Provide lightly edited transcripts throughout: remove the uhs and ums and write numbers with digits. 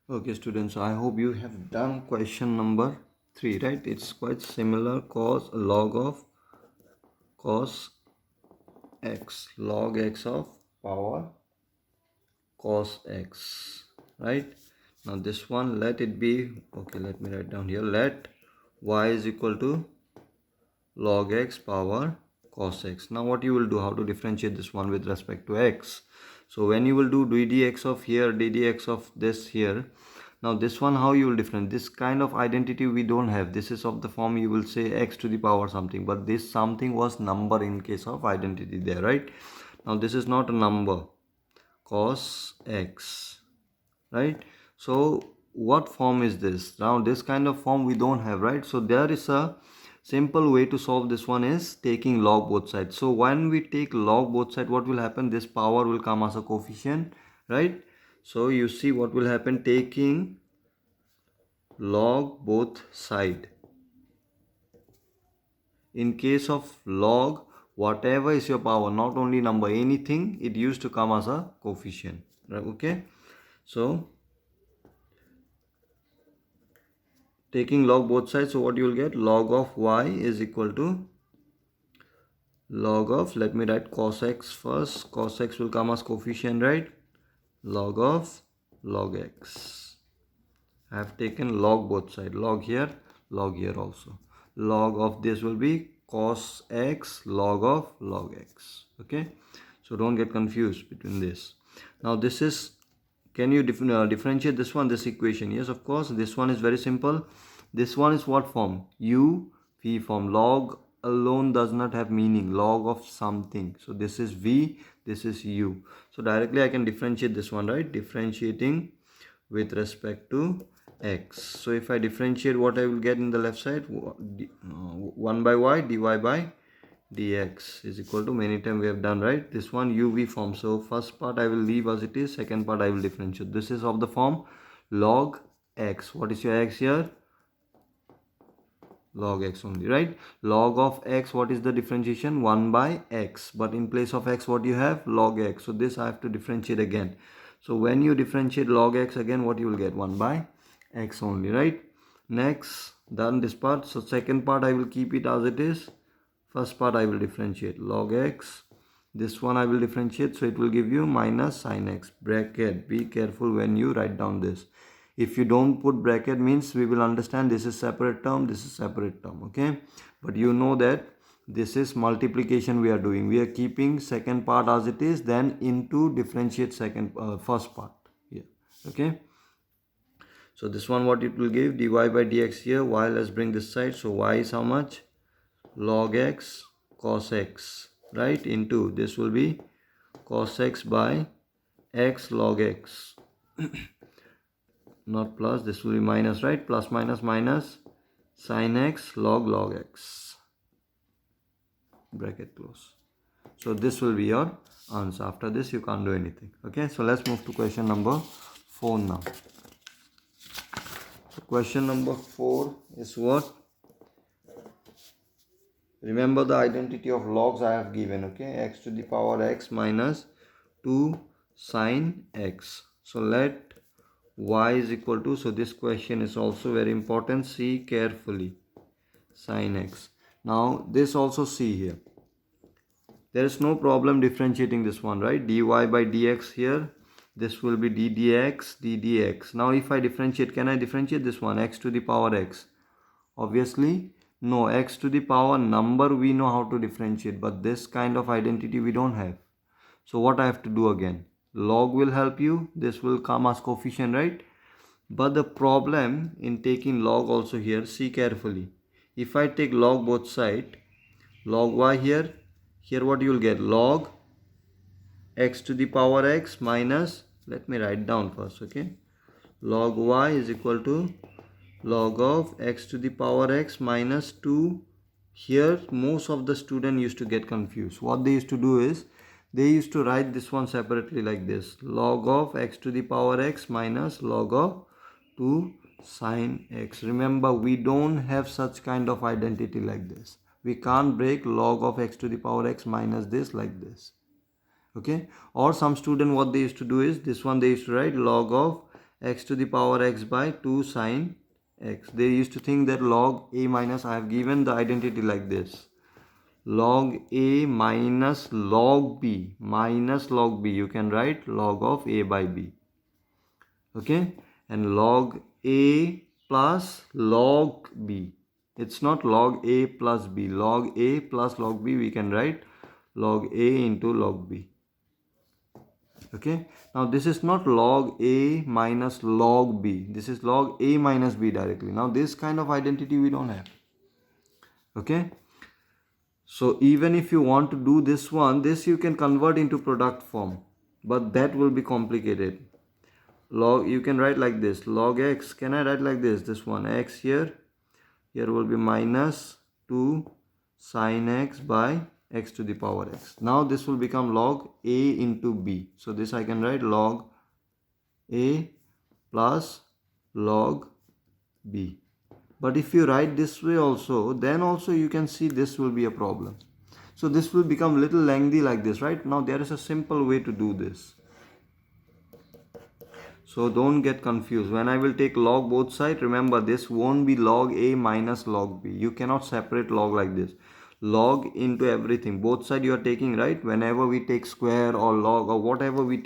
Okay, students, I hope you have done question number 3, right? It's quite similar. Cos log of cos x, log x of power cos x, right? Now this one, let it be, okay, let me write down here. Let y is equal to log x power cos x. Now what you will do, how to differentiate this one with respect to x. So when you will do ddx of here, ddx of this here, now this one how you will different, this kind of identity we don't have. This is of the form you will say x to the power something, but this something was number in case of identity there, right? Now this is not a number, cos x, right? So what form is this? Now this kind of form we don't have, right? So there is a simple way to solve this one is taking log both sides. So when we take log both sides, what will happen? This power will come as a coefficient, right? So you see what will happen, taking log both side. In case of log, whatever is your power, not only number, anything, it used to come as a coefficient, right? Okay, so taking log both sides, so what you will get, log of y is equal to log of, let me write cos x first, cos x will come as coefficient, right? Log of log x. I have taken log both sides, log here also. Log of this will be cos x log of log x. Okay, so don't get confused between this. Now this is, can you differentiate this one, this equation? Yes, of course. This one is very simple. This one is what form? U V form. Log alone does not have meaning, log of something. So this is V, this is U. So directly I can differentiate this one, right? Differentiating with respect to x. So if I differentiate, what I will get in the left side, 1 by y dy by dx is equal to, many times we have done, right, this one uv form. So first part I will leave as it is, second part I will differentiate. This is of the form log x. What is your x here? Log x only, right? Log of x, what is the differentiation? 1 by x, but in place of x what you have? Log x. So this I have to differentiate again. So when you differentiate log x again, what you will get? 1 by x only, right? Next, done this part. So second part I will keep it as it is. First part I will differentiate log x. This one I will differentiate, so it will give you minus sin x, bracket. Be careful when you write down this. If you don't put bracket, means we will understand this is separate term, this is separate term, okay? But you know that this is multiplication we are doing. We are keeping second part as it is, then into differentiate first part here, okay? So this one what it will give, dy by dx here. Y, let's bring this side. So y is how much? Log x cos x, right? Into this will be cos x by x log x. Not plus, this will be minus, right? Plus minus minus sin x log x, bracket close. So this will be your answer. After this you can't do anything. Okay, so let's move to question number 4 now. So question number 4 is what? Remember the identity of logs I have given, okay? X to the power x minus 2 sin x. So let y is equal to, so this question is also very important, see carefully, sin x. Now this also see here, there is no problem differentiating this one, right? Dy by dx here, this will be ddx. Now if I differentiate, can I differentiate this one, x to the power x? Obviously no, x to the power number we know how to differentiate, but this kind of identity we don't have. So what I have to do again, log will help you, this will come as coefficient, right? But the problem in taking log also here, see carefully, if I take log both side, log y here, here what you will get, log x to the power x minus, let me write down first, okay, log y is equal to log of x to the power x minus 2. Here most of the student used to get confused. What they used to do is, they used to write this one separately like this, log of x to the power x minus log of 2 sin x. Remember, we don't have such kind of identity like this. We can't break log of x to the power x minus this like this, okay? Or some student what they used to do is, this one they used to write log of x to the power x by 2 sine x. They used to think that log a minus, I have given the identity like this, log a minus log b, you can write log of a by b, okay, and log a plus log b, it's not log a plus b, log a plus log b, we can write log a into log b, okay. Now this is not log a minus log b, this is log a minus b directly. Now this kind of identity we don't have, okay. So even if you want to do this one, this you can convert into product form, but that will be complicated. Log, you can write like this, log x, can I write like this one x here will be minus 2 sine x by x to the power x. Now this will become log a into b, so this I can write log a plus log b. But if you write this way also, then also you can see this will be a problem. So this will become little lengthy like this, right? Now there is a simple way to do this. So don't get confused. When I will take log both sides, remember this won't be log a minus log b. You cannot separate log like this. Log into everything. Both sides you are taking, right? Whenever we take square or log or whatever we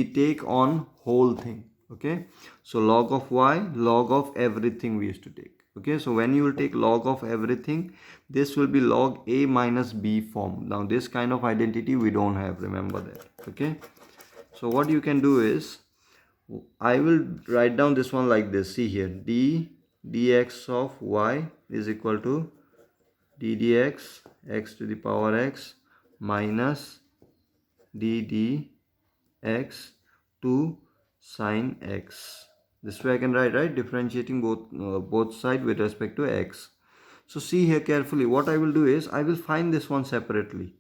take on whole thing. Okay. So log of y, log of everything we used to take. Okay. So when you will take log of everything, this will be log a minus b form. Now this kind of identity we don't have. Remember that. Okay. So what you can do is, I will write down this one like this. See here, dx of y is equal to ddx x to the power x minus ddx 2 sine x. This way I can write, right, differentiating both sides with respect to x. So see here carefully, what I will do is I will find this one separately.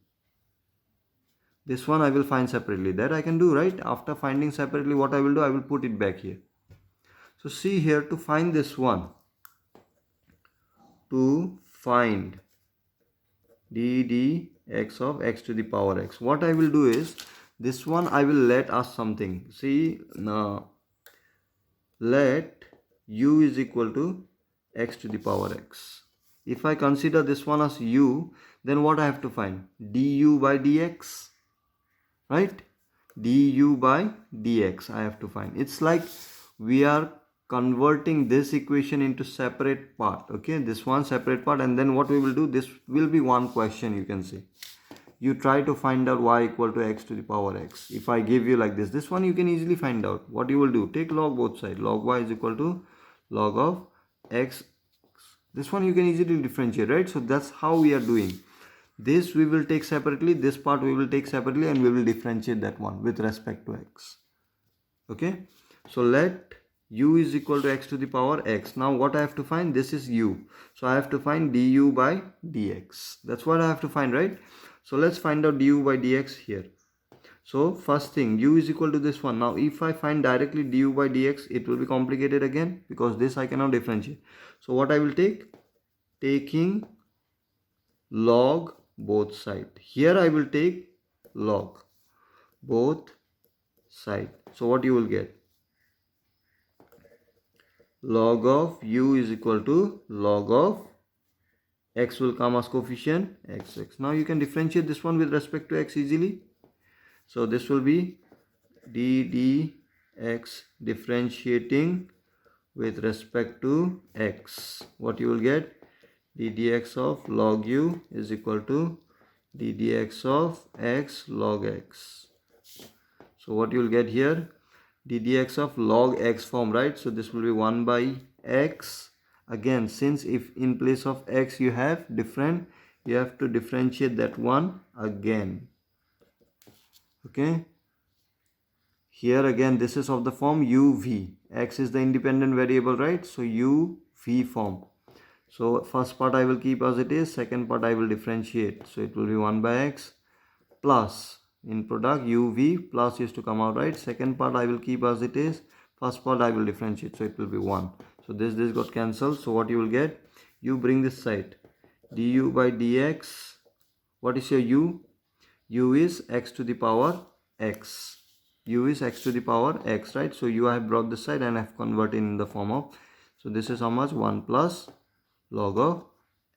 This one I will find separately. That I can do, right? After finding separately, what I will do, I will put it back here. So see here, to find this one, to find ddx of x to the power x, what I will do is, this one I will let us something. See, now let u is equal to x to the power x. If I consider this one as u, then what I have to find? Du by dx, right? Du by dx I have to find. It's like we are converting this equation into separate part, okay, this one separate part, and then what we will do, this will be one question, you can say. You try to find out y equal to x to the power x. If I give you like this one you can easily find out. What you will do, take log both sides, log y is equal to log of x. This one you can easily differentiate, right? So that's how we are doing. This we will take separately, this part we will take separately, and we will differentiate that one with respect to x. Okay, so let u is equal to x to the power x. Now what I have to find, this is u, so I have to find du by dx. That's what I have to find, right? So let's find out du by dx here. So first thing, u is equal to this one. Now if I find directly du by dx, it will be complicated again, because this I cannot differentiate. So what I will take, taking log both side. Here I will take log both side. So what you will get, log of u is equal to log of x will come as coefficient xx. Now you can differentiate this one with respect to x easily. So this will be ddx differentiating with respect to x. What you will get, ddx of log u is equal to ddx of x log x. So what you will get here, ddx of log x form, right? So this will be 1 by x. Again, since if in place of x you have different, you have to differentiate that one again. Okay, here again this is of the form uv. X is the independent variable, right? So uv form. So first part I will keep as it is, second part I will differentiate. So it will be 1 by x plus, in product uv plus used to come out, right? Second part I will keep as it is, first part I will differentiate, so it will be 1. So this got cancelled. So what you will get, you bring this side, du by dx. What is your u? U is x to the power x. u is x to the power x, right? So u I have brought this side and I have converted in the form of, so this is how much, 1 plus log of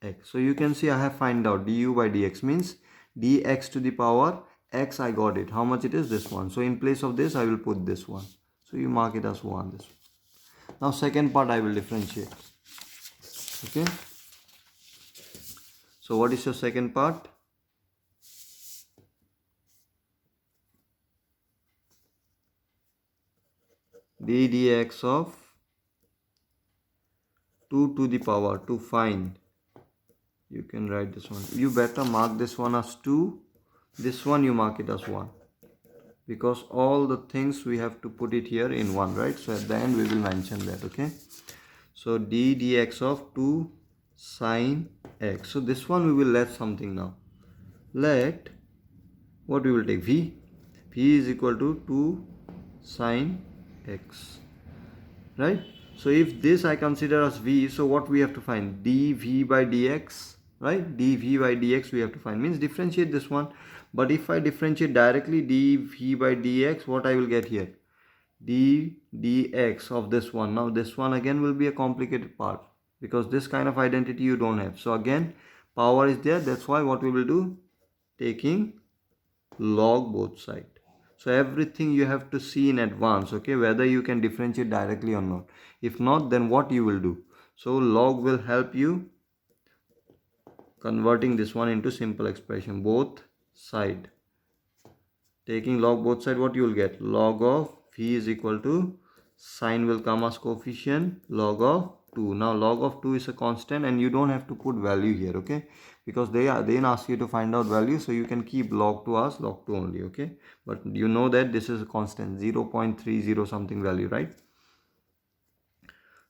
x. So you can see I have find out du by dx means dx to the power x. I got it. How much it is? This one. So in place of this I will put this one. So you mark it as 1. This one. Now second part I will differentiate. Okay. So what is your second part? d dx of 2 to the power, to find, you can write this one. You better mark this one as 2. This one you mark it as 1. Because all the things we have to put it here in 1, right? So at the end we will mention that, okay? So d dx of 2 sine x. So this one we will let something now. Let, what we will take? V. V is equal to 2 sine x, right? So if this I consider as V, so what we have to find? dv by dx, right? dv by dx we have to find, means differentiate this one. But if I differentiate directly dv by dx, what I will get here? d dx of this one. Now this one again will be a complicated part because this kind of identity you don't have. So again power is there, that's why what we will do, taking log both sides. So everything you have to see in advance, okay, whether you can differentiate directly or not. If not, then what you will do? So log will help you converting this one into simple expression, both side. Taking log both side, what you will get? Log of v is equal to, sine will come as coefficient, log of 2. Now log of 2 is a constant and you don't have to put value here, okay? Because they ask you to find out value, so you can keep log 2 as log 2 only, okay? But you know that this is a constant, 0.30 something value, right?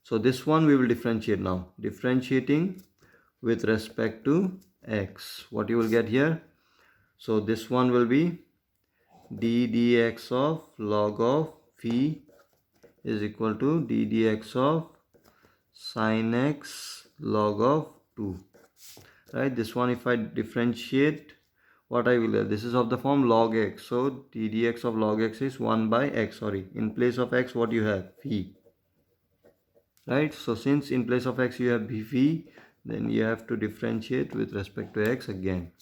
So this one we will differentiate now. Differentiating with respect to x. What you will get here? So this one will be d dx of log of v is equal to d dx of sin x log of 2, right? This one if I differentiate, what I will get? This is of the form log x. So d dx of log x is 1 by x, sorry. In place of x, what you have? V, right? So since in place of x you have v, then you have to differentiate with respect to x again.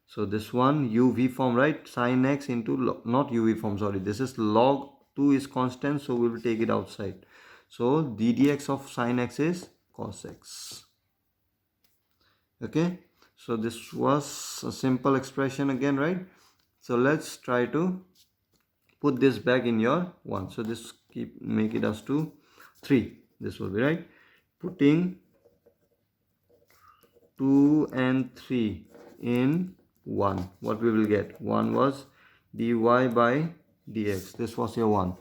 So this one uv form, right? Sin x into not uv form, sorry, this is log 2 is constant, so we will take it outside. So d dx of sin x is cos x. Okay, so this was a simple expression again, right? So let's try to put this back in your 1. So this make it as 2, 3. This will be right. Putting 2 and 3 in 1, what we will get? 1 was dy by dx. This was your 1.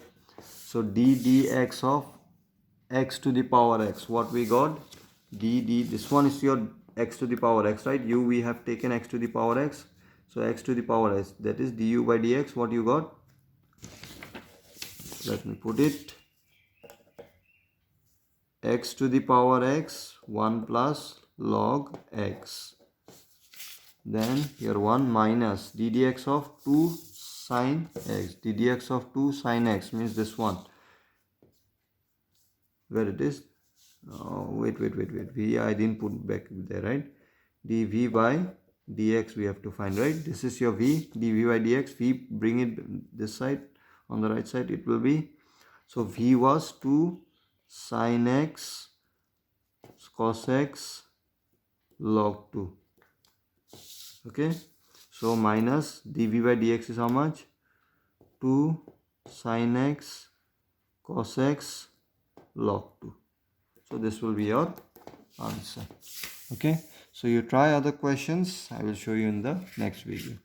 So d dx of x to the power x. What we got? This one is your x to the power x, right? We have taken x to the power x. So x to the power x, that is du by dx. What you got? Let me put it. X to the power x, 1 plus log x. Then here 1 minus d dx of 2 sine x. d dx of 2 sine x means this one. Where it is? Oh, wait. V I didn't put back there, right? dv by dx we have to find, right? This is your v, dv by dx. V, bring it this side, on the right side it will be. So v was 2 sine x cos x log 2. Okay, so minus dv by dx is how much? 2 sine x cos x log 2. So this will be your answer. Okay, so you try other questions. I will show you in the next video.